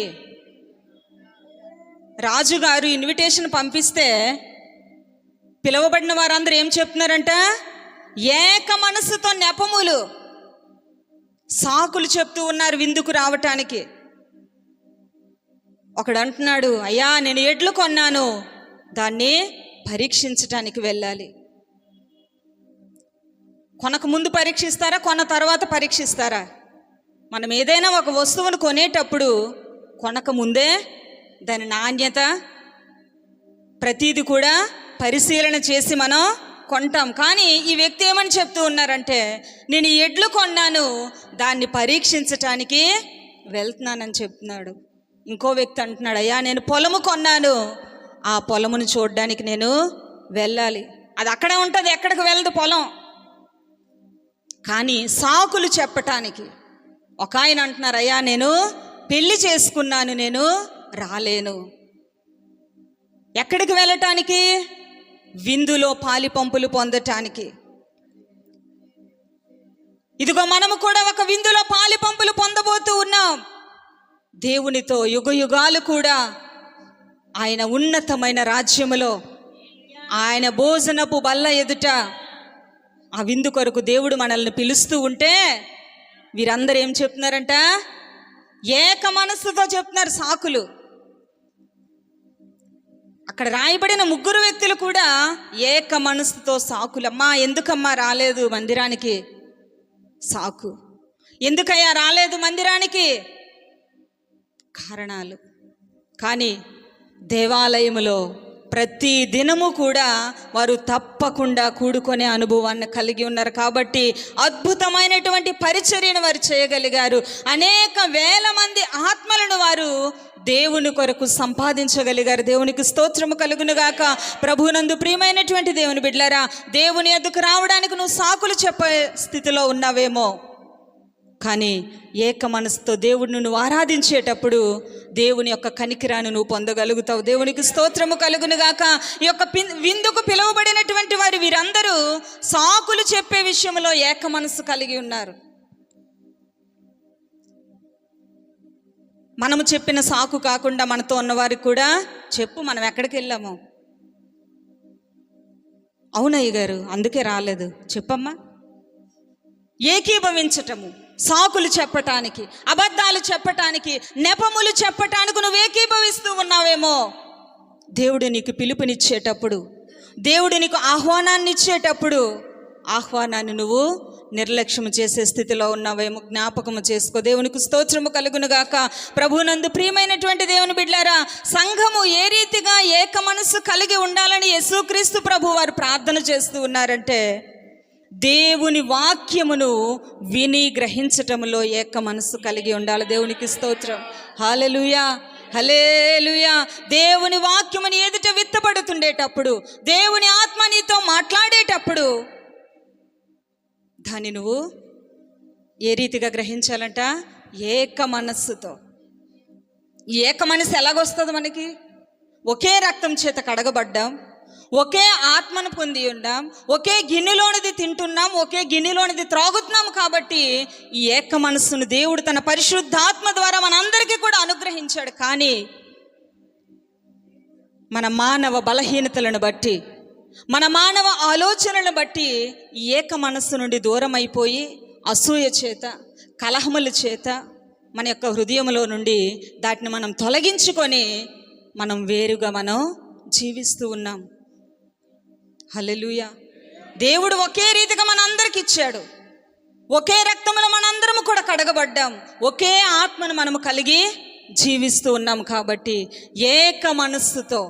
రాజుగారు ఇన్విటేషన్ పంపిస్తే పిలువబడిన వారందరూ ఏం చెప్తున్నారంట? ఏక మనస్సుతో నెపములు, సాకులు చెప్తూ ఉన్నారు విందుకు రావటానికి. ఒకడు అంటున్నాడు, అయ్యా నేను ఎడ్లు కొన్నాను, దాన్ని పరీక్షించటానికి వెళ్ళాలి. కొనక ముందు పరీక్షిస్తారా, కొన్న తర్వాత పరీక్షిస్తారా? మనం ఏదైనా ఒక వస్తువును కొనేటప్పుడు కొనక ముందే దాని నాణ్యత ప్రతీది కూడా పరిశీలన చేసి మనం కొంటాం. కానీ ఈ వ్యక్తి ఏమని చెప్తూ ఉన్నారంటే, నేను ఈ ఎడ్లు కొన్నాను, దాన్ని పరీక్షించటానికి వెళ్తున్నానని చెప్తున్నాడు. ఇంకో వ్యక్తి అంటున్నాడు, అయ్యా నేను పొలము కొన్నాను, ఆ పొలమును చూడడానికి నేను వెళ్ళాలి. అది అక్కడే ఉంటుంది, ఎక్కడికి వెళ్ళదు పొలం. కానీ సాకులు చెప్పటానికి ఒక ఆయన అంటున్నారు, అయ్యా నేను పెళ్లి చేసుకున్నాను, నేను రాలేను. ఎక్కడికి వెళ్ళటానికి? విందులో పాలి పంపులు పొందటానికి. ఇదిగో మనము కూడా ఒక విందులో పాలి పంపులు పొందబోతూ ఉన్నాం. దేవునితో యుగ యుగాలు కూడా ఆయన ఉన్నతమైన రాజ్యములో ఆయన భోజనపు బల్ల ఎదుట ఆ విందు కొరకు దేవుడు మనల్ని పిలుస్తూ ఉంటే వీరందరూ ఏం చెప్తున్నారంట? ఏక మనస్సుతో చెప్తున్నారు సాకులు. అక్కడ రాయబడిన 3 వ్యక్తులు కూడా ఏక మనస్సుతో సాకులు. అమ్మా ఎందుకమ్మా రాలేదు మందిరానికి? సాకు. ఎందుకయ్యా రాలేదు మందిరానికి? కారణాలు. కానీ దేవాలయములో ప్రతి దినము కూడా వారు తప్పకుండా కూడుకునే అనుభవాన్ని కలిగి ఉన్నారు. కాబట్టి అద్భుతమైనటువంటి పరిచర్యను వారు చేయగలిగారు. అనేక వేల మంది ఆత్మలను వారు దేవుని కొరకు సంపాదించగలిగారు. దేవునికి స్తోత్రము కలుగును గాక. ప్రభువునందు ప్రియమైనటువంటి దేవుని బిడ్డలారా, దేవుని ఎద్దుకు రావడానికి నువ్వు సాకులు చెప్పే స్థితిలో ఉన్నావేమో, కానీ ఏక మనసుతో దేవుడిని నువ్వు ఆరాధించేటప్పుడు దేవుని యొక్క కనికిరాను నువ్వు పొందగలుగుతావు. దేవునికి స్తోత్రము కలుగును గాక. ఈ యొక్క విందుకు పిలువబడినటువంటి వారు వీరందరూ సాకులు చెప్పే విషయంలో ఏక మనసు కలిగి ఉన్నారు. మనము చెప్పిన సాకు కాకుండా మనతో ఉన్నవారికి కూడా చెప్పు, మనం ఎక్కడికి వెళ్ళాము? అవునయ్య గారు అందుకే రాలేదు, చెప్పమ్మా. ఏకీభవించటము, సాకులు చెప్పటానికి, అబద్ధాలు చెప్పటానికి, నెపములు చెప్పటానికి నువ్వు ఏకీభవిస్తూ ఉన్నావేమో. దేవుడు నీకు పిలుపునిచ్చేటప్పుడు, దేవుడు నీకు ఆహ్వానాన్ని ఇచ్చేటప్పుడు ఆహ్వానాన్ని నువ్వు నిర్లక్ష్యం చేసే స్థితిలో ఉన్నావేమో. జ్ఞాపకము చేసుకో. దేవునికి స్తోత్రము కలుగునుగాక. ప్రభువునందు ప్రియమైనటువంటి దేవుని బిడ్డలారా, సంఘము ఏ రీతిగా ఏక మనస్సు కలిగి ఉండాలని యేసుక్రీస్తు ప్రభు వారు ప్రార్థన చేస్తూ ఉన్నారంటే, దేవుని వాక్యమును విని గ్రహించటంలో ఏక మనస్సు కలిగి ఉండాలి. దేవునికి స్తోత్రం. హల్లెలూయా, హల్లెలూయా. దేవుని వాక్యముని ఎదుట విత్తబడుతుండేటప్పుడు, దేవుని ఆత్మ నీతో మాట్లాడేటప్పుడు దాన్ని నువ్వు ఏ రీతిగా గ్రహించాలంట? ఏక మనస్సుతో. ఈ ఏక మనస్సు ఎలాగొస్తుంది మనకి? ఒకే రక్తం చేత కడగబడ్డాం, ఒకే ఆత్మను పొంది ఉన్నాం, ఒకే గిన్నెలోనిది తింటున్నాం, ఒకే గిన్నెలోనిది త్రాగుతున్నాం. కాబట్టి ఈ ఏక మనస్సును దేవుడు తన పరిశుద్ధాత్మ ద్వారా మనందరికీ కూడా అనుగ్రహించాడు. కానీ మన మానవ బలహీనతలను బట్టి, మన మానవ ఆలోచనలను బట్టి ఈ ఏక మనస్సు నుండి దూరం అయిపోయి అసూయ చేత, కలహముల చేత మన యొక్క హృదయంలో నుండి దాటిని మనం తొలగించుకొని మనం వేరుగా మనం జీవిస్తూ ఉన్నాం. హల్లెలూయా. దేవుడు ఒకే రీతిగా మనందరికి ఇచ్చాడు. ఒకే రక్తములో మనందరము కూడా కడగబడ్డాం. ఒకే ఆత్మను మనము కలిగి జీవిస్తూ ఉన్నాం. కాబట్టి ఏక మనస్సుతో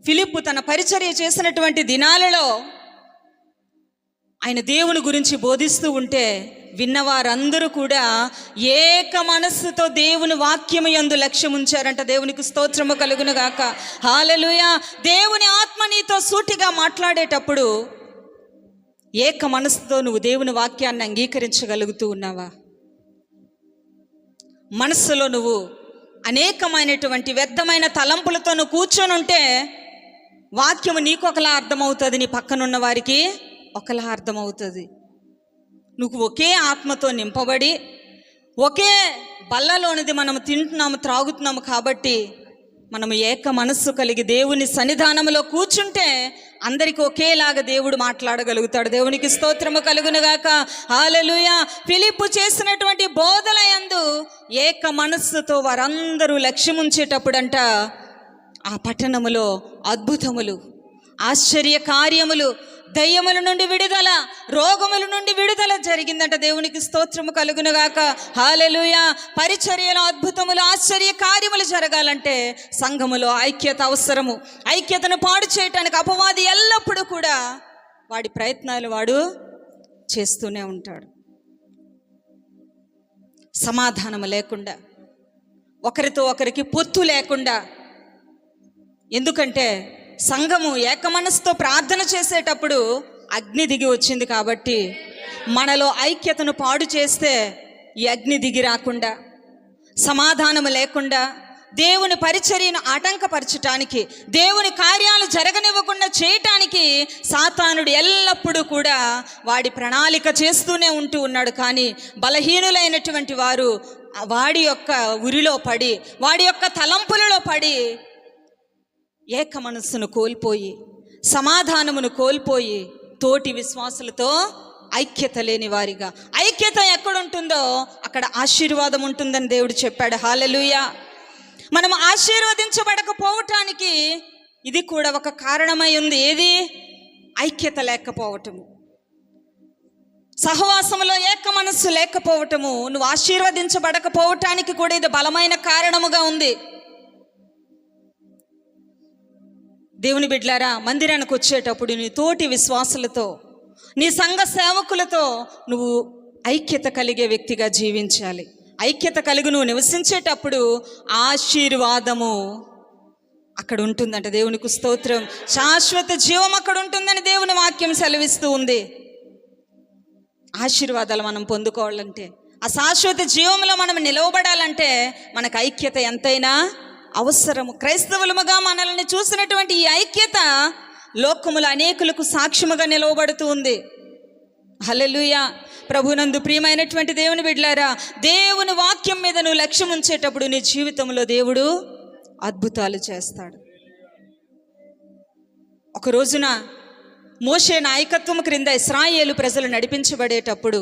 ఫిలిప్పు తన పరిచర్య చేసినటువంటి దినాలలో ఆయన దేవుని గురించి బోధిస్తూ ఉంటే విన్నవారందరూ కూడా ఏక మనస్సుతో దేవుని వాక్యము యందు లక్ష్యం ఉంచారంట. దేవునికి స్తోత్రము కలుగును గాక. హల్లెలూయా. దేవుని ఆత్మ నీతో సూటిగా మాట్లాడేటప్పుడు ఏక మనస్సుతో నువ్వు దేవుని వాక్యాన్ని అంగీకరించగలుగుతూ ఉన్నావా? మనస్సులో నువ్వు అనేకమైనటువంటి వ్యర్థమైన తలంపులతో నువ్వు కూర్చొని ఉంటే వాక్యము నీకు ఒకలా అర్థమవుతుంది, నీ పక్కనున్న వారికి ఒకలా అర్థమవుతుంది. నువ్వు ఒకే ఆత్మతో నింపబడి ఒకే బల్లలోనిది మనం తింటున్నాము, త్రాగుతున్నాము కాబట్టి మనము ఏక మనస్సు కలిగి దేవుని సన్నిధానంలో కూర్చుంటే అందరికీ ఒకేలాగా దేవుడు మాట్లాడగలుగుతాడు. దేవునికి స్తోత్రము కలుగునుగాక. హల్లెలూయా. ఫిలిప్పు చేసినటువంటి బోధల యందు ఏక మనస్సుతో వారందరూ లక్ష్యం ఉంచేటప్పుడంట ఆ పట్టణములో అద్భుతములు, ఆశ్చర్య కార్యములు, దయ్యముల నుండి విడుదల, రోగముల నుండి విడుదల జరిగిందంట. దేవునికి స్తోత్రము కలుగునుగాక. హల్లెలూయా. పరిచర్యలో అద్భుతములు, ఆశ్చర్య కార్యములు జరగాలంటే సంఘములో ఐక్యత అవసరము. ఐక్యతను పాడు చేయటానికి అపవాది ఎల్లప్పుడూ కూడా వాడి ప్రయత్నాలు వాడు చేస్తూనే ఉంటాడు. సమాధానము లేకుండా, ఒకరితో ఒకరికి పొత్తు లేకుండా. ఎందుకంటే సంఘము ఏకమనస్సుతో ప్రార్థన చేసేటప్పుడు అగ్ని దిగి వచ్చింది కాబట్టి మనలో ఐక్యతను పాడు చేస్తే ఈ అగ్ని దిగి రాకుండా, సమాధానము లేకుండా, దేవుని పరిచర్యను ఆటంకపరచటానికి, దేవుని కార్యాలు జరగనివ్వకుండా చేయటానికి సాతానుడు ఎల్లప్పుడూ కూడా వాడి ప్రణాళిక చేస్తూనే ఉంటూ ఉన్నాడు. కానీ బలహీనులైనటువంటి వారు వాడి యొక్క ఉరిలో పడి, వాడి యొక్క తలంపులలో పడి ఏక మనస్సును కోల్పోయి, సమాధానమును కోల్పోయి, తోటి విశ్వాసులతో ఐక్యత లేని వారిగా. ఐక్యత ఎక్కడుంటుందో అక్కడ ఆశీర్వాదం ఉంటుందని దేవుడు చెప్పాడు. హల్లెలూయా. మనం ఆశీర్వదించబడకపోవటానికి ఇది కూడా ఒక కారణమై ఉంది. ఏది? ఐక్యత లేకపోవటము, సహవాసములో ఏక మనస్సు లేకపోవటము. నువ్వు ఆశీర్వదించబడకపోవటానికి కూడా ఇది బలమైన కారణముగా ఉంది. దేవుని బిడ్డలారా, మందిరానికి వచ్చేటప్పుడు నీ తోటి విశ్వాసులతో, నీ సంఘ సేవకులతో నువ్వు ఐక్యత కలిగే వ్యక్తిగా జీవించాలి. ఐక్యత కలిగి నువ్వు నివసించేటప్పుడు ఆశీర్వాదము అక్కడ ఉంటుందంట. దేవునికి స్తోత్రం. శాశ్వత జీవం అక్కడ ఉంటుందని దేవుని వాక్యం సెలవిస్తూ ఉంది. ఆశీర్వాదాలు మనం పొందుకోవాలంటే, ఆ శాశ్వత జీవంలో మనం నిలవబడాలంటే మనకు ఐక్యత ఎంతైనా అవసరము. క్రైస్తవులముగా మనల్ని చూసినటువంటి ఈ ఐక్యత లోకముల అనేకులకు సాక్ష్యముగా నిలవబడుతూ ఉంది. హల్లెలూయా. ప్రభునందు ప్రియమైనటువంటి దేవుని బిడ్డలారా, దేవుని వాక్యం మీద నువ్వు లక్ష్యం ఉంచేటప్పుడు నీ జీవితంలో దేవుడు అద్భుతాలు చేస్తాడు. ఒక రోజున మోషే నాయకత్వం క్రింద ఇశ్రాయేలు ప్రజలు నడిపించబడేటప్పుడు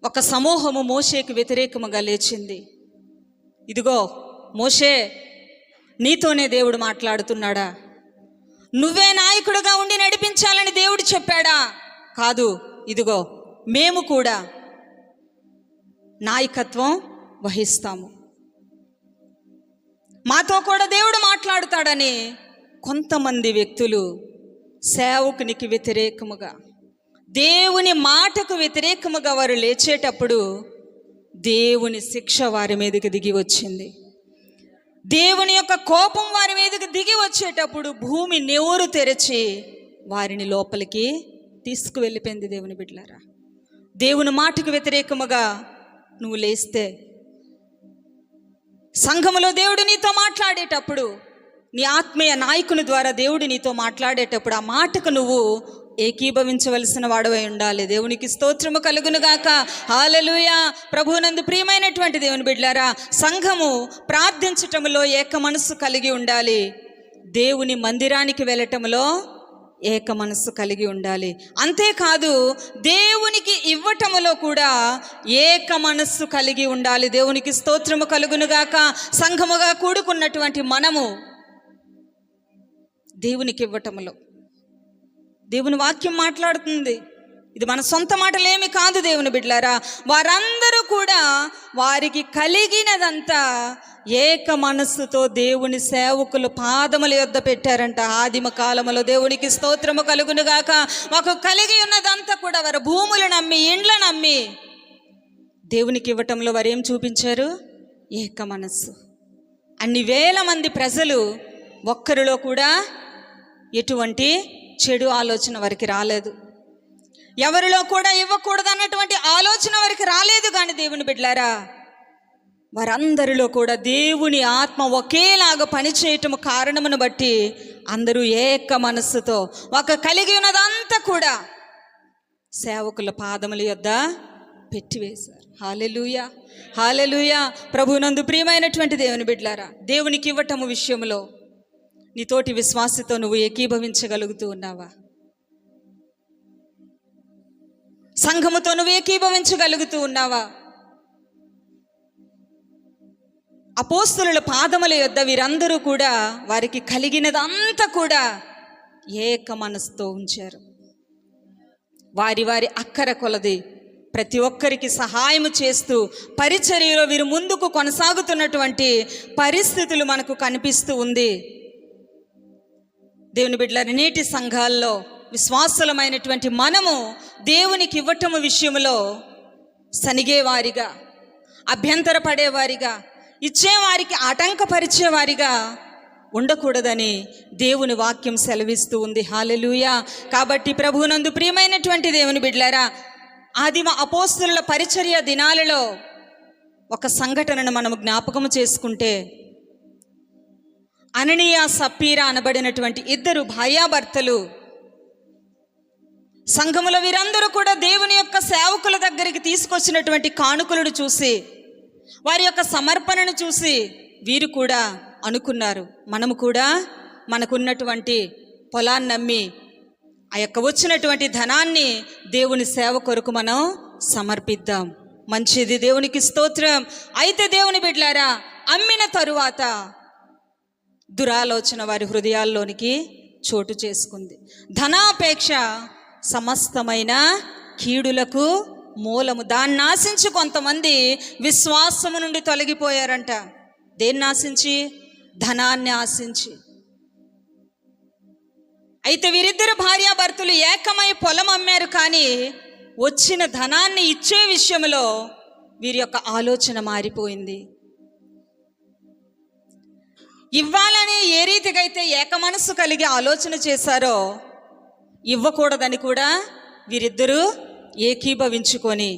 ఒక సమూహము మోషేకి వ్యతిరేకముగా లేచింది. ఇదిగో మోషే, నీతోనే దేవుడు మాట్లాడుతున్నాడా? నువ్వే నాయకుడుగా ఉండి నడిపించాలని దేవుడు చెప్పాడా? కాదు, ఇదిగో మేము కూడా నాయకత్వం వహిస్తాము, మాతో కూడా దేవుడు మాట్లాడుతాడని కొంతమంది వ్యక్తులు సేవకునికి వ్యతిరేకముగా, దేవుని మాటకు వ్యతిరేకముగా వారు లేచేటప్పుడు దేవుని శిక్ష వారి మీదకి దిగి వచ్చింది. దేవుని యొక్క కోపం వారి మీదకి దిగి వచ్చేటప్పుడు భూమి నోరు తెరిచి వారిని లోపలికి తీసుకువెళ్ళిపోయింది. దేవుని బిడ్డలారా, దేవుని మాటకు వ్యతిరేకముగా నువ్వు లేస్తే, సంఘములో దేవుడు నీతో మాట్లాడేటప్పుడు, నీ ఆత్మీయ నాయకుని ద్వారా దేవుడు నీతో మాట్లాడేటప్పుడు ఆ మాటకు నువ్వు ఏకీభవించవలసిన వాడవై ఉండాలి. దేవునికి స్తోత్రము కలుగునుగాక. హల్లెలూయా. ప్రభువునందు ప్రియమైనటువంటి దేవుని బిడ్డలారా, సంఘము ప్రార్థించటములో ఏక మనస్సు కలిగి ఉండాలి. దేవుని మందిరానికి వెళ్ళటంలో ఏక మనస్సు కలిగి ఉండాలి. అంతేకాదు దేవునికి ఇవ్వటములో కూడా ఏక మనస్సు కలిగి ఉండాలి. దేవునికి స్తోత్రము కలుగునుగాక. సంఘముగా కూడుకున్నటువంటి మనము దేవునికి ఇవ్వటములో, దేవుని వాక్యం మాట్లాడుతుంది, ఇది మన సొంత మాటలేమి కాదు దేవుని బిడ్డలారా. వారందరూ కూడా వారికి కలిగినదంతా ఏక మనస్సుతో దేవుని సేవకులు పాదముల యొద్ద పెట్టారంట. ఆదిమ కాలములో దేవునికి స్తోత్రము కలుగును గాక. మాకు కలిగి ఉన్నదంతా కూడా వారు భూములను అమ్మి, ఇండ్లను అమ్మి దేవునికి ఇవ్వటంలో వారు ఏం చూపించారు? ఏక మనస్సు. అన్ని వేల మంది ప్రజలు ఒక్కరిలో కూడా ఎటువంటి చెడు ఆలోచన వారికి రాలేదు. ఎవరిలో కూడా ఇవ్వకూడదు అన్నటువంటి ఆలోచన వారికి రాలేదు. కానీ దేవుని బిడ్డలారా, వారందరిలో కూడా దేవుని ఆత్మ ఒకేలాగా పనిచేయటం కారణమును బట్టి అందరూ ఏక మనస్సుతో ఒక కలిగి ఉన్నదంతా కూడా సేవకుల పాదముల యొద్ద పెట్టివేశారు. హల్లెలూయా, హల్లెలూయా. ప్రభువునందు ప్రియమైనటువంటి దేవుని బిడ్డలారా, దేవునికి ఇవ్వటము విషయంలో నీతోటి విశ్వాసతో నువ్వు ఏకీభవించగలుగుతూ ఉన్నావా? సంఘముతో నువ్వు ఏకీభవించగలుగుతూ ఉన్నావా? అపోస్తలుల పాదముల యొద్ద వీరందరూ కూడా వారికి కలిగినదంతా కూడా ఏక మనసుతో ఉంచారు. వారి వారి అక్కర కొలది ప్రతి ఒక్కరికి సహాయం చేస్తూ పరిచర్యలో వీరు ముందుకు కొనసాగుతున్నటువంటి పరిస్థితులు మనకు కనిపిస్తూ ఉంది. దేవుని బిడ్డలారా, నేటి సంఘాల్లో విశ్వాసులమైనటువంటి మనము దేవునికి ఇవ్వటము విషయంలో సనిగేవారిగా, అభ్యంతరపడేవారిగా, ఇచ్చేవారికి ఆటంకపరిచేవారిగా ఉండకూడదని దేవుని వాక్యం సెలవిస్తూ ఉంది. హల్లెలూయా. కాబట్టి ప్రభువునందు ప్రియమైనటువంటి దేవుని బిడ్డలారా, ఆదిమ అపోస్తలుల పరిచర్య దినాలలో ఒక సంఘటనను మనము జ్ఞాపకము చేసుకుంటే, అననీయ సప్పీరా అనబడినటువంటి ఇద్దరు భార్యాభర్తలు సంఘములో వీరందరూ కూడా దేవుని యొక్క సేవకుల దగ్గరికి తీసుకొచ్చినటువంటి కానుకలను చూసి, వారి యొక్క సమర్పణను చూసి వీరు కూడా అనుకున్నారు, మనము కూడా మనకున్నటువంటి పొలాన్ని అమ్మి ఆ యొక్క వచ్చినటువంటి ధనాన్ని దేవుని సేవ కొరకు మనం సమర్పిద్దాం. మంచిది, దేవునికి స్తోత్రం. అయితే దేవుని బిడ్డలారా, అమ్మిన తరువాత దురాలోచన వారి హృదయాల్లోనికి చోటు చేసుకుంది. ధనాపేక్ష సమస్తమైన కీడులకు మూలము. దాన్ని ఆశించి కొంతమంది విశ్వాసము నుండి తొలగిపోయారంట. దేన్ని ఆశించి? ధనాన్ని ఆశించి. అయితే వీరిద్దరు భార్యాభర్తలు ఏకమై పొలం అమ్మారు. కానీ వచ్చిన ధనాన్ని ఇచ్చే విషయంలో వీరి యొక్క ఆలోచన మారిపోయింది. ఇవ్వాలని ఏ రీతిగా అయితే ఏక మనసు కలిగి ఆలోచన చేశారో, ఇవ్వకూడదని కూడా వీరిద్దరూ ఏకీభవించుకొని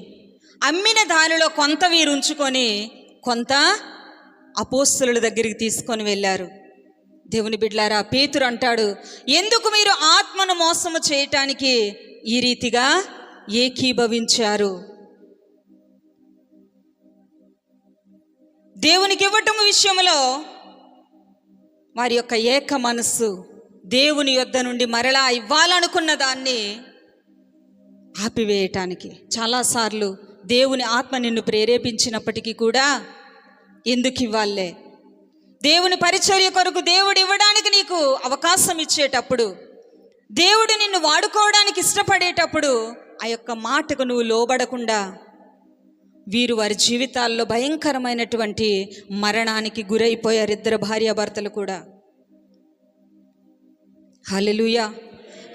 అమ్మిన దానిలో కొంత వీరు ఉంచుకొని కొంత అపోస్తలుల దగ్గరికి తీసుకొని వెళ్ళారు. దేవుని బిడ్డలారా, పేతురు అంటాడు, ఎందుకు మీరు ఆత్మను మోసము చేయటానికి ఈ రీతిగా ఏకీభవించారు? దేవునికి ఇవ్వటం విషయంలో వారి యొక్క ఏక మనస్సు దేవుని యొద్ద నుండి మరలా ఇవ్వాలనుకున్న దాన్ని ఆపివేయటానికి. చాలాసార్లు దేవుని ఆత్మ నిన్ను ప్రేరేపించినప్పటికీ కూడా ఎందుకు ఇవ్వాలే, దేవుని పరిచర్య కొరకు దేవుడు ఇవ్వడానికి నీకు అవకాశం ఇచ్చేటప్పుడు, దేవుడు నిన్ను వాడుకోవడానికి ఇష్టపడేటప్పుడు ఆ యొక్క మాటకు నువ్వు లోబడకుండా వీరు వారి జీవితాల్లో భయంకరమైనటువంటి మరణానికి గురైపోయారు, ఇద్దరు భార్యాభర్తలు కూడా. హల్లెలూయా,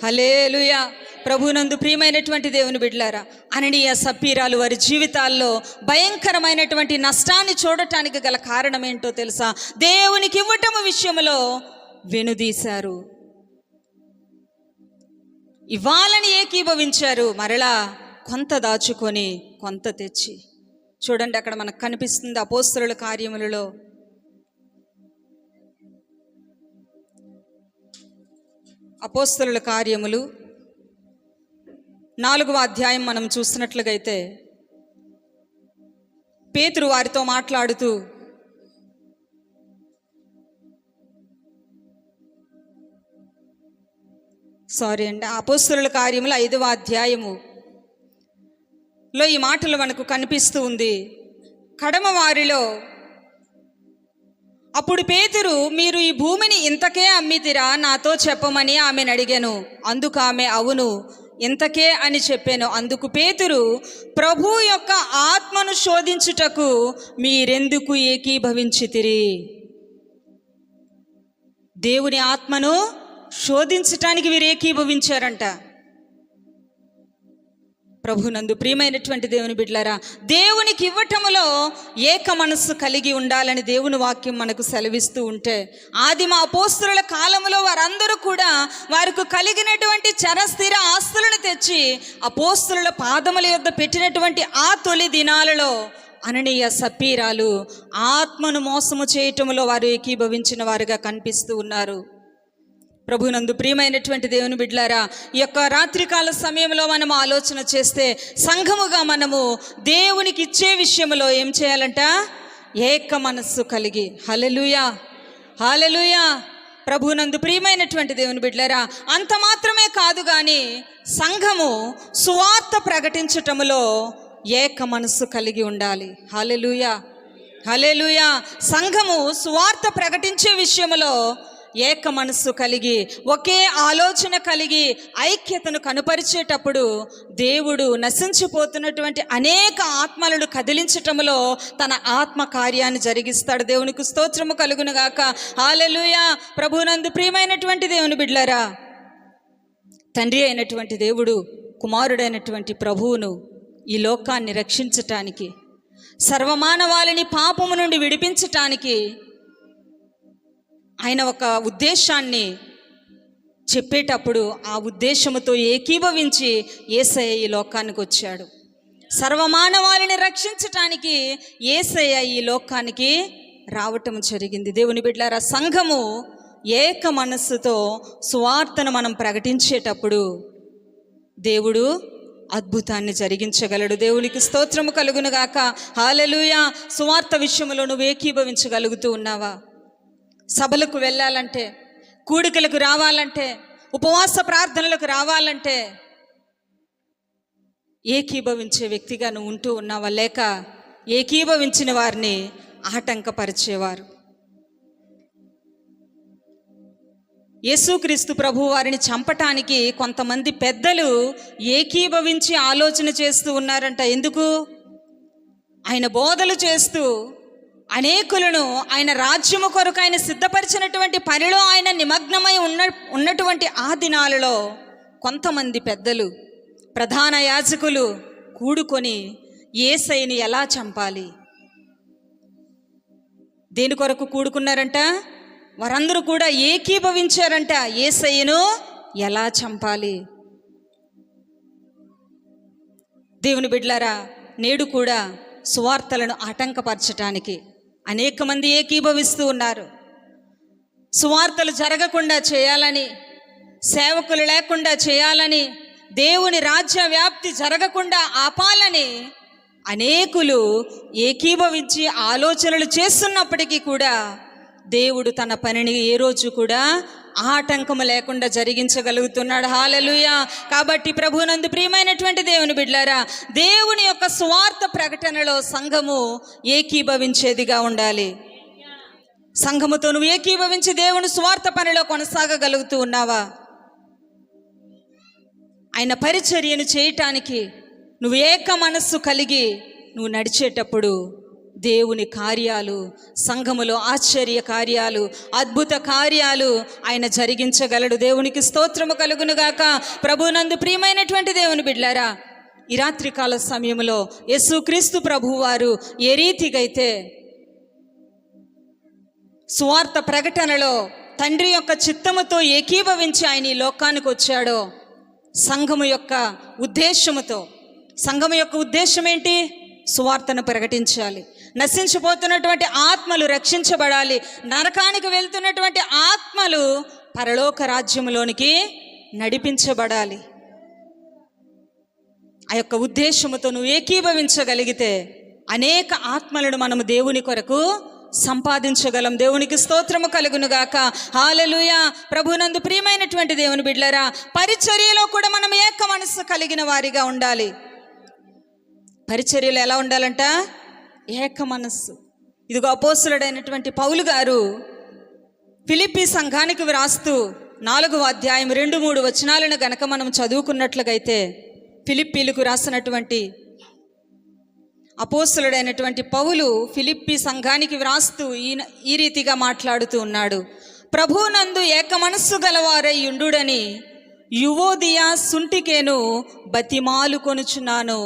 హల్లెలూయా. ప్రభునందు ప్రియమైనటువంటి దేవుని బిడ్డలారా, అననీయ సప్పీరాలు వారి జీవితాల్లో భయంకరమైనటువంటి నష్టాన్ని చూడటానికి గల కారణం ఏంటో తెలుసా? దేవునికి ఇవ్వటం విషయంలో వెనుదీశారు. ఇవ్వాలని ఏకీభవించారు, మరలా కొంత దాచుకొని కొంత తెచ్చి. చూడండి, అక్కడ మనకు కనిపిస్తుంది అపోస్తలుల కార్యములలో అపోస్తలుల కార్యములు 4వ అధ్యాయం మనం చూసినట్లుగైతే పేతురు వారితో మాట్లాడుతూ, అపోస్తలుల కార్యములు 5వ అధ్యాయములో ఈ మాటలు మనకు కనిపిస్తూ ఉంది. కడమ వారిలో అప్పుడు పేతురు, మీరు ఈ భూమిని ఇంతకే అమ్మితిరా నాతో చెప్పమని ఆమెను అడిగాను. అందుకు ఆమె, అవును, ఇంతకే అని చెప్పాను. అందుకు పేతురు, ప్రభు యొక్క ఆత్మను శోధించుటకు మీరెందుకు ఏకీభవించితిరి? దేవుని ఆత్మను శోధించటానికి వీరు ఏకీభవించారంట. ప్రభునందు ప్రియమైనటువంటి దేవుని బిడ్డలారా, దేవునికి ఇవ్వటములో ఏక మనస్సు కలిగి ఉండాలని దేవుని వాక్యం మనకు సెలవిస్తూ ఉంటే, ఆదిమ అపోస్తలుల కాలంలో వారందరూ కూడా వారికి కలిగినటువంటి చరస్థిర ఆస్తులను తెచ్చి అపోస్తలుల పాదముల యొద్ద పెట్టినటువంటి ఆ తొలి దినాలలో అననీయ సప్పీరాలు ఆత్మను మోసము చేయటములో వారు ఏకీభవించిన వారుగా కనిపిస్తూ ఉన్నారు. ప్రభునందు ప్రియమైనటువంటి దేవుని బిడ్డలారా, ఈ యొక్క రాత్రికాల సమయంలో మనం ఆలోచన చేస్తే, సంఘముగా మనము దేవునికి ఇచ్చే విషయంలో ఏం చేయాలంట? ఏక మనస్సు కలిగి. హల్లెలూయా, హల్లెలూయా. ప్రభునందు ప్రియమైనటువంటి దేవుని బిడ్డలారా, అంత మాత్రమే కాదు కానీ సంఘము సువార్త ప్రకటించటములో ఏక మనస్సు కలిగి ఉండాలి. హల్లెలూయా, హల్లెలూయా. సంఘము సువార్త ప్రకటించే విషయంలో ఏక మనస్సు కలిగి, ఒకే ఆలోచన కలిగి ఐక్యతను కనుపరిచేటప్పుడు దేవుడు నశించిపోతున్నటువంటి అనేక ఆత్మలను కదిలించటంలో తన ఆత్మ కార్యాన్ని జరిగిస్తాడు. దేవునికి స్తోత్రము కలుగును గాక. హల్లెలూయా. ప్రభునందు ప్రియమైనటువంటి దేవుని బిడ్డలారా, తండ్రి అయినటువంటి దేవుడు కుమారుడైనటువంటి ప్రభువును ఈ లోకాన్ని రక్షించటానికి, సర్వమానవాళిని పాపము నుండి విడిపించటానికి ఆయన ఒక ఉద్దేశాన్ని చెప్పేటప్పుడు ఆ ఉద్దేశముతో ఏకీభవించి యేసయ్య ఈ లోకానికి వచ్చాడు. సర్వమానవాళిని రక్షించటానికి యేసయ్య ఈ లోకానికి రావటం జరిగింది. దేవుని బిడ్డలారా, సంఘము ఏక మనస్సుతో సువార్తను మనం ప్రకటించేటప్పుడు దేవుడు అద్భుతాన్ని జరిగించగలడు. దేవునికి స్తోత్రము కలుగును గాక. హల్లెలూయా. సువార్త విషయంలో నువ్వు ఏకీభవించగలుగుతూ ఉన్నావా? సభలకు వెళ్ళాలంటే, కూడికలకు రావాలంటే, ఉపవాస ప్రార్థనలకు రావాలంటే ఏకీభవించే వ్యక్తిగా నువ్వు ఉంటూ ఉన్నావా? లేక ఏకీభవించిన వారిని ఆటంకపరిచేవారు? యేసుక్రీస్తు ప్రభు వారిని చంపటానికి కొంతమంది పెద్దలు ఏకీభవించి ఆలోచన చేస్తూ ఉన్నారంట. ఎందుకు? ఆయన బోధలు చేస్తూ అనేకులను ఆయన రాజ్యము కొరకు ఆయన సిద్ధపరిచినటువంటి పనిలో ఆయన నిమగ్నమై ఉన్నటువంటి ఆ దినాలలో కొంతమంది పెద్దలు, ప్రధాన యాజకులు కూడుకొని యేసయ్యని ఎలా చంపాలి, దేని కొరకు కూడుకున్నారంట? వారందరూ కూడా ఏకీభవించారంట, యేసయ్యను ఎలా చంపాలి. దేవుని బిడ్డలారా, నేడు కూడా సువార్తలను ఆటంకపరచటానికి అనేక మంది ఏకీభవిస్తూ ఉన్నారు. సువార్తలు జరగకుండా చేయాలని, సేవకులు లేకుండా చేయాలని, దేవుని రాజ్య వ్యాప్తి జరగకుండా ఆపాలని అనేకులు ఏకీభవించి ఆలోచనలు చేస్తున్నప్పటికీ కూడా దేవుడు తన పనిని ఏ రోజు కూడా ఆటంకము లేకుండా జరిగించగలుగుతున్నాడు. హల్లెలూయా. కాబట్టి ప్రభునందు ప్రియమైనటువంటి దేవుని బిడ్డలారా, దేవుని యొక్క సువార్త ప్రకటనలో సంఘము ఏకీభవించేదిగా ఉండాలి. సంఘముతో నువ్వు ఏకీభవించి దేవుని సువార్త పనిలో కొనసాగగలుగుతూ ఉన్నావా? ఆయన పరిచర్యను చేయటానికి నువ్వు ఏక మనస్సు కలిగి నువ్వు నడిచేటప్పుడు దేవుని కార్యాలు, సంఘములో ఆశ్చర్య కార్యాలు, అద్భుత కార్యాలు ఆయన జరిగించగలడు. దేవునికి స్తోత్రము కలుగును గాక. ప్రభునందు ప్రియమైనటువంటి దేవుని బిడ్డలారా, ఈ రాత్రికాల సమయంలో యేసుక్రీస్తు ప్రభువు వారు ఏ రీతిగైతే సువార్త ప్రకటనలో తండ్రి యొక్క చిత్తముతో ఏకీభవించి ఆయన ఈ లోకానికి వచ్చాడో, సంఘము యొక్క ఉద్దేశముతో, సంఘము యొక్క ఉద్దేశం ఏంటి? సువార్తను ప్రకటించాలి. నశించిపోతున్నటువంటి ఆత్మలు రక్షించబడాలి. నరకానికి వెళ్తున్నటువంటి ఆత్మలు పరలోక రాజ్యములోనికి నడిపించబడాలి. ఆ యొక్క ఉద్దేశముతో నువ్వు ఏకీభవించగలిగితే అనేక ఆత్మలను మనము దేవుని కొరకు సంపాదించగలం. దేవునికి స్తోత్రము కలుగును గాక. హల్లెలూయా. ప్రభునందు ప్రియమైనటువంటి దేవుని బిడ్డలారా, పరిచర్యలో కూడా మనం ఏక మనస్సు కలిగిన వారిగా ఉండాలి. పరిచర్యలు ఎలా ఉండాలంట? ఏక మనస్సు. ఇదిగో అపోస్తలుడైనటువంటి పౌలు గారు ఫిలిప్పీ సంఘానికి వ్రాస్తూ 4వ అధ్యాయం 2-3 వచనాలను గనక మనం చదువుకున్నట్లుగైతే, ఫిలిప్పీలకు రాసినటువంటి అపోస్తలుడైనటువంటి పౌలు ఫిలిప్పీ సంఘానికి వ్రాస్తూ ఈ రీతిగా మాట్లాడుతూ ఉన్నాడు. ప్రభువునందు ఏక మనస్సు గలవారై యుండుడని యువోదియ సుంటికేను బతిమాలు కొనుచున్నాను.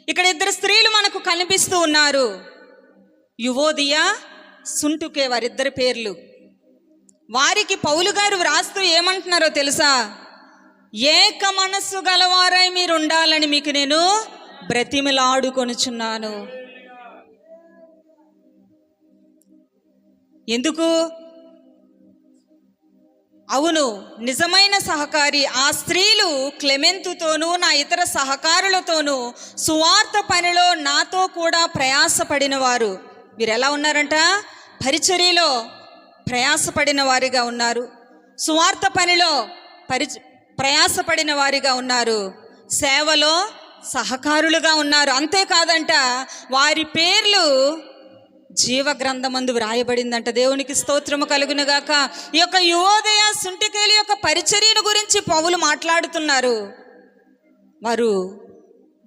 ఇక్కడ 2 స్త్రీలు మనకు కనిపిస్తూ ఉన్నారు. యువోదియ, సుంటుకే వారిద్దరి పేర్లు. వారికి పౌలు గారు వ్రాస్తూ ఏమంటున్నారో తెలుసా? ఏక మనస్సు గలవారై మీరు ఉండాలని మీకు నేను బ్రతిమలాడుకొనుచున్నాను. ఎందుకు? అవును, నిజమైన సహకారి ఆ స్త్రీలు క్లెమెంతుతోనూ నా ఇతర సహకారులతోనూ సువార్త పనిలో నాతో కూడా ప్రయాసపడిన వారు. వీరు ఎలా ఉన్నారంట? పరిచర్యలో ప్రయాసపడిన వారిగా ఉన్నారు, సువార్త పనిలో ప్రయాసపడిన వారిగా ఉన్నారు, సేవలో సహకారులుగా ఉన్నారు. అంతేకాదంట, వారి పేర్లు జీవగ్రంథమందు వ్రాయబడిందంట. దేవునికి స్తోత్రము కలుగునుగాక. ఈ యొక్క యువోదయ సుంటికేలి యొక్క పరిచర్యను గురించి పౌలు మాట్లాడుతున్నారు. వారు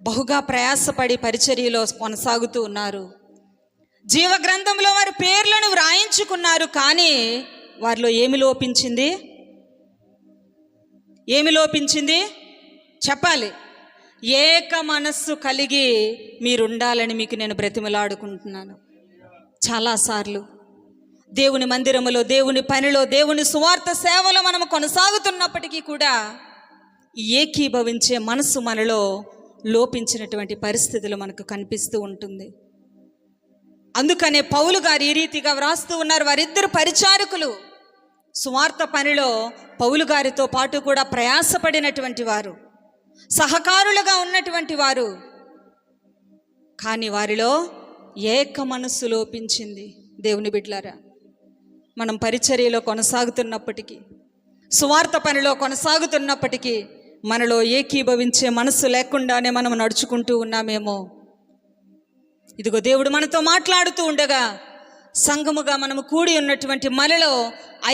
బహుగా ప్రయాసపడి పరిచర్యలో కొనసాగుతూ ఉన్నారు. జీవగ్రంథంలో వారి పేర్లను వ్రాయించుకున్నారు. కానీ వారిలో ఏమి లోపించింది? ఏమి లోపించింది చెప్పాలి. ఏక మనస్సు కలిగి మీరుండాలని మీకు నేను బ్రతిమలాడుకుంటున్నాను. చాలాసార్లు దేవుని మందిరములో, దేవుని పనిలో, దేవుని సువార్త సేవలో మనము కొనసాగుతున్నప్పటికీ కూడా ఏకీభవించే మనస్సు మనలో లోపించినటువంటి పరిస్థితులు మనకు కనిపిస్తూ ఉంటుంది. అందుకనే పౌలు గారు ఈ రీతిగా వ్రాస్తూ ఉన్నారు. వారిద్దరు పరిచారకులు, సువార్త పనిలో పౌలు గారితో పాటు కూడా ప్రయాసపడినటువంటి వారు, సహకారులుగా ఉన్నటువంటి వారు. కానీ వారిలో ఏక మనస్సు లోపించింది. దేవుని బిడ్డలారా, మనం పరిచర్యలో కొనసాగుతున్నప్పటికీ, సువార్త పనిలో కొనసాగుతున్నప్పటికీ మనలో ఏకీభవించే మనస్సు లేకుండానే మనం నడుచుకుంటూ ఉన్నామేమో. ఇదిగో దేవుడు మనతో మాట్లాడుతూ ఉండగా, సంఘముగా మనము కూడి ఉన్నటువంటి మనలో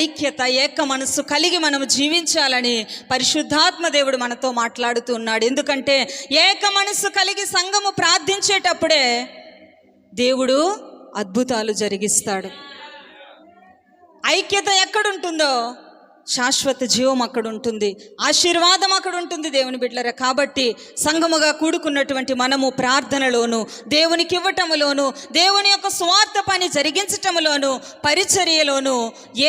ఐక్యత, ఏక మనస్సు కలిగి మనము జీవించాలని పరిశుద్ధాత్మ దేవుడు మనతో మాట్లాడుతూ ఉన్నాడు. ఎందుకంటే ఏక మనస్సు కలిగి సంఘము ప్రార్థించేటప్పుడే దేవుడు అద్భుతాలు జరిగిస్తాడు. ఐక్యత ఎక్కడుంటుందో శాశ్వత జీవం అక్కడ ఉంటుంది, ఆశీర్వాదం అక్కడ ఉంటుంది. దేవుని బిడ్డలారా, కాబట్టి సంఘముగా కూడుకున్నటువంటి మనము ప్రార్థనలోను, దేవునికి ఇవ్వటములోను, దేవుని యొక్క స్వార్థ పని జరిగించటములోను, పరిచర్యలోను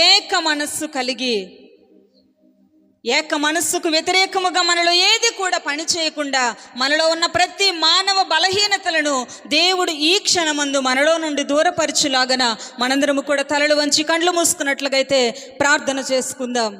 ఏక మనస్సు కలిగి, ఏక మనస్సుకు వ్యతిరేకముగా మనలో ఏది కూడా పని చేయకుండా, మనలో ఉన్న ప్రతి మానవ బలహీనతలను దేవుడు ఈ క్షణమందు మనలో నుండి దూరపరచులాగన మనందరము కూడా తలలు వంచి కళ్ళు మూసుకున్నట్లుగైతే ప్రార్థన చేసుకుందాం.